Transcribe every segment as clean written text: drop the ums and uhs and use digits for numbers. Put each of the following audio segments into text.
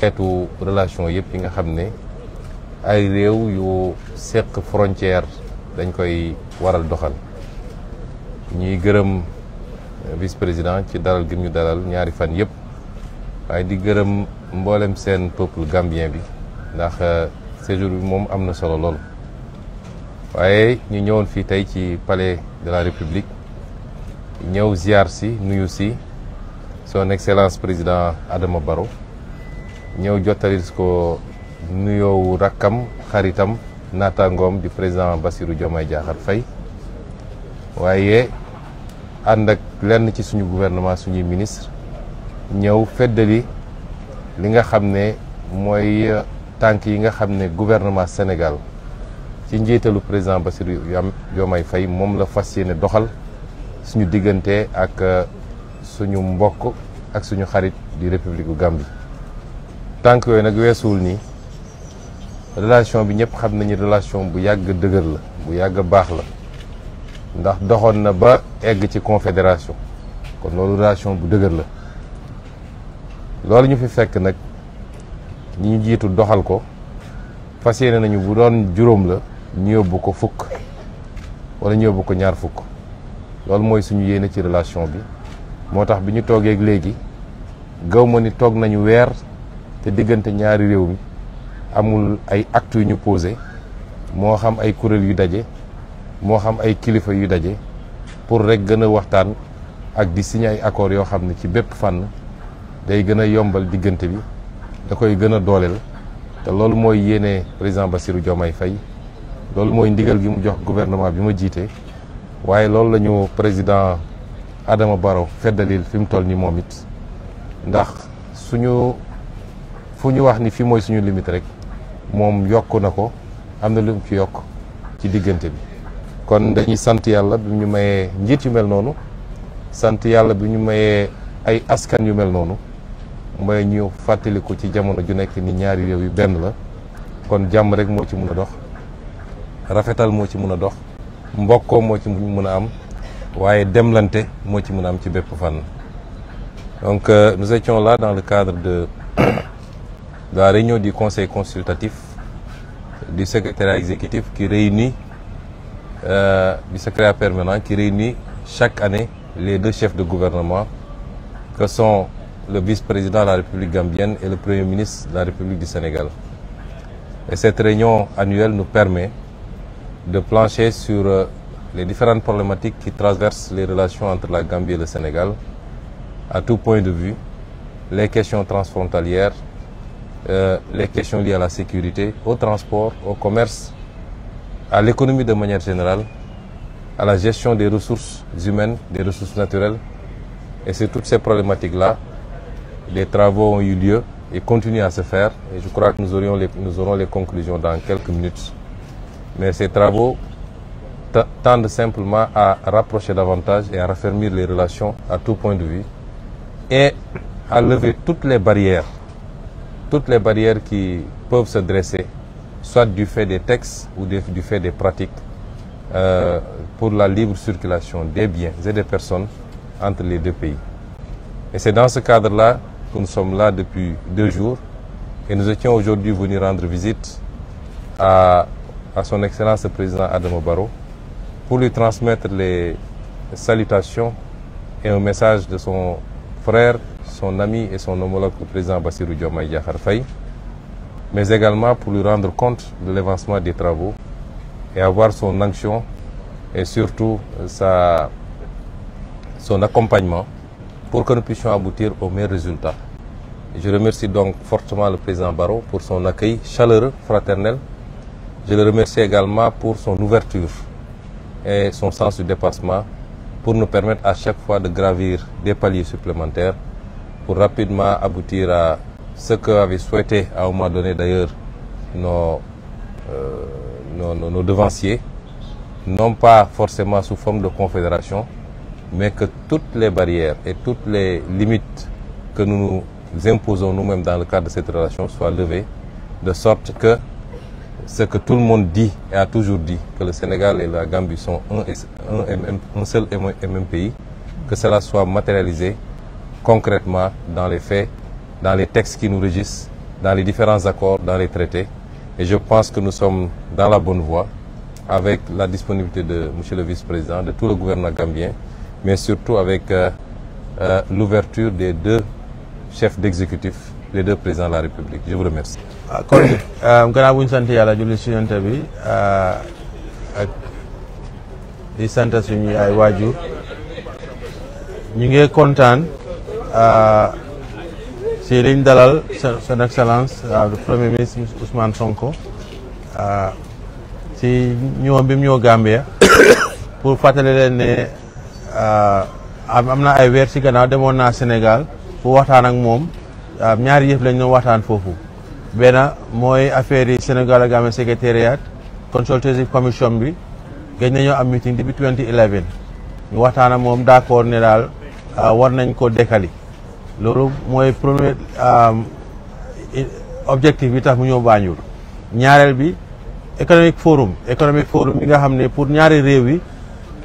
xeetu relation yëpp yi nga xam ne ay réew yu seq frontière dañ koy waral doxal ñuy gërëm vice-président ci dalal gi ñu dalal ñaari fan yëpp waaye di gërëm mboolem seen peuple gambien bi ndax séjour bi moom am na solo lool waaye ñu ñëwoon fii tey ci palais de la République ñëw ziar si nuyu si son excellence président Adama Barrow ñëw jottali ko nuyoowu rakkam xaritam naataangoom di président Bassirou Diomaye Diakhar Faye waaye ànd ak lenn ci suñu gouvernement suñuy ministre ñëw feddali li nga xam ne mooy tànk yi nga xam ne gouvernement Sénégal ci njiitalu président Bassirou Diomaye Faye moom la fas yéene doxal suñu diggante ak suñu mbokk ak suñu xarit di République bu Gambie tànk yooyu nag weesuwul nii relation bi ñëpp xam nañu relation bu yàgg dëgër la bu yàgg baax la ndax doxoon na ba egg ci confédération kon loolu relation bu dëgër la loolu ñu fi fekk nag ñi ñu jiitu doxal ko fas yéene nañu bu doon juróom la ñu yóbbu ko fukk wala ñu yóbbu ko ñaar fukk loolu mooy suñu yéene ci relation bi moo tax bi ñu toogeeg léegi gaw ma ni toog nañu weer te diggante ñaari réew mi amul ay actes yu ñu posé moo xam ay kuréel yu daje moo xam ay kilifa yu daje pour rek gën a waxtaan ak di signer ay accords yoo xam ne ci bépp fànn day gën a yombal diggante bi da koy gën a dooleel te loolu mooy yéene président Bassirou Diomaye Faye loolu mooy ndigal gi mu jox gouvernement bi ma jiite waaye loolu la ñu président Adama Barrow feddalil fi mu toll ni moom it ndax fu ñu wax ni fii mooy suñu limite rek moom yokk na ko am na lu mu ci yokk ci diggante bi kon dañuy sant yàlla bi ñu mayee njiit yu mel noonu sant yàlla bi ñu mayee ay askan yu mel noonu mooy ñu fàttaliku ci jamono ju nekk ni ñaari réew yu benn la kon jàmm rek moo ci mun a dox rafetal moo ci mun a dox mbokkoo moo ci mun a am waaye demlante moo ci mun a am ci bépp fànn donc nous étions là dans le cadre de la réunion du conseil consultatif du secrétariat exécutif qui réunit du secrétariat permanent qui réunit chaque année les deux chefs de gouvernement que sont le vice-président de la République gambienne et le premier ministre de la République du Sénégal. Et cette réunion annuelle nous permet de plancher sur les différentes problématiques qui traversent les relations entre la Gambie et le Sénégal à tout point de vue, les questions transfrontalières, les questions liées à la sécurité, au transport, au commerce, à l'économie de manière générale, à la gestion des ressources humaines, des ressources naturelles. Et c'est toutes ces problématiques-là, les travaux ont eu lieu et continuent à se faire. Et je crois que nous aurons les conclusions dans quelques minutes. Mais ces travaux tendent simplement à rapprocher davantage et à raffermir les relations à tout point de vue et à lever toutes les barrières qui peuvent se dresser, soit du fait des textes ou du fait des pratiques, pour la libre circulation des biens et des personnes entre les deux pays. Et c'est dans ce cadre-là que nous sommes là depuis 2 jours et nous étions aujourd'hui venus rendre visite à son Excellence le président Adama Barrow pour lui transmettre les salutations et un message de son frère, son ami et son homologue, le président Bassirou Diomaye Diakhar Faye, mais également pour lui rendre compte de l'avancement des travaux et avoir son action et surtout son accompagnement pour que nous puissions aboutir aux meilleurs résultats. Et je remercie donc fortement le président Barrow pour son accueil chaleureux, fraternel. Je le remercie également pour son ouverture et son sens du dépassement pour nous permettre à chaque fois de gravir des paliers supplémentaires pour rapidement aboutir à ce qu'avaient souhaité à un moment donné d'ailleurs nos devanciers, non pas forcément sous forme de confédération, mais que toutes les barrières et toutes les limites que nous nous imposons nous-mêmes dans le cadre de cette relation soient levées, de sorte que ce que tout le monde dit et a toujours dit, que le Sénégal et la Gambie sont un seul et même pays, que cela soit matérialisé concrètement dans les faits, dans les textes qui nous régissent dans les différents accords, dans les traités. Et je pense que nous sommes dans la bonne voie avec la disponibilité de monsieur le vice-président, de tout le gouvernement gambien, mais surtout avec l'ouverture des deux chefs d'exécutif, les deux présidents de la République. Je vous remercie. kon gannaaw bu ñu sant yàlla julli si yonent bi ak di sant suñu ay waajur ñu ngi kontaan si liñ dalal son excellence le premier ministre Ousmane Sonko si ñëwam bi mu ñëw Gambia pour fàttali leen ne am na ay weer si gannaaw demoon naa Sénégal pour waxtaan ak moom ñaari yëf lañ doon waxtaan foofu. benn mooy affaire yi Sénégal ak Gambia secrétariat consultative commission bi gëj nañoo am meeting depuis 2011 ñu waxtaan ak moom d'accord ne daal war nañ ko dekkali loolu mooy premier objectif bi tax mu ñëw Banjul. ñaareel bi economic forum bi nga xam ne pour ñaari réew yi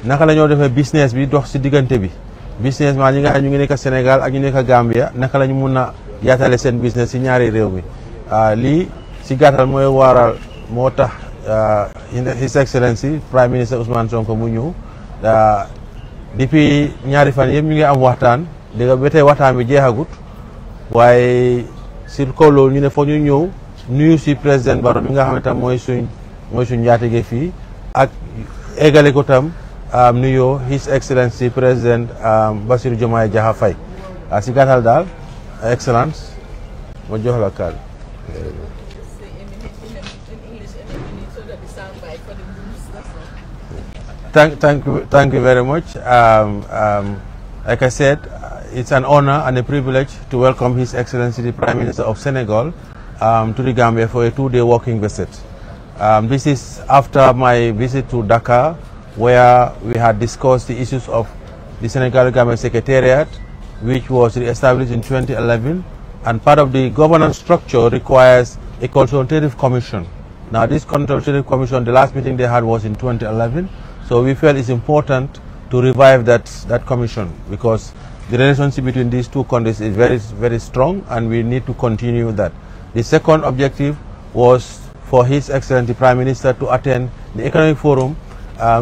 naka la ñoo defee business bi dox si diggante bi business maa ñi nga xam ñu ngi nekk Sénégal ak ñu nekk Gambia naka la ñu mun a yaatale seen business si ñaari réew mi. lii si gàttal mooy waral moo tax His Excellency Prime Minister Ousmane Sonko mu ñëw depuis ñaari fan yëpp ñu ngi am waxtaan dégg nga ba tey waxtaan bi jeexagut waaye si kaw loolu ñu ne foog ñu ñëw nuyu si président Barrow bi nga xam ne tam mooy suñ njaatige fii ak eggale ko tam nuyoo His Excellency président Bassirou Diomaye Diakhar Faye si gàttal daal excellence ma jox la kàddu. Thank you very much. Like I said, it's an honor and a privilege to welcome His Excellency the Prime Minister of Senegal to the Gambia for a 2-day working visit. This is after my visit to Dakar, where we had discussed the issues of the Senegal-Gambia Secretariat, which was established in 2011. And part of the governance structure requires a consultative commission. Now, this consultative commission, the last meeting they had was in 2011. So we felt it's important to revive that commission because the relationship between these two countries is very, very strong, and we need to continue that. The second objective was for His Excellency Prime Minister to attend the Economic Forum,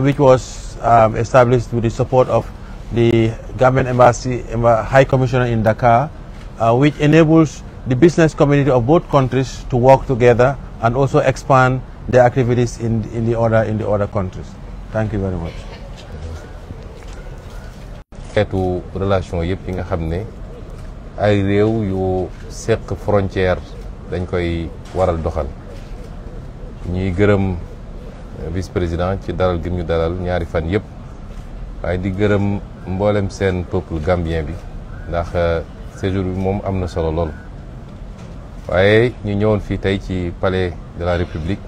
which was established with the support of the Gambian Embassy High Commissioner in Dakar, which enables the business community of both countries to work together and also expand their activities in the other countries. Thank you very much. xeetu relation yëpp yi nga xam ne ay réew yu seq frontière dañ koy waral doxal ñuy gërëm vice-président ci dalal gi ñu dalal ñaari fan yëpp waaye di gërëm mboolem seen peuple gambien bi ndax séjour bi moom am na solo lool waaye ñu ñëwoon fii tey ci palais de la République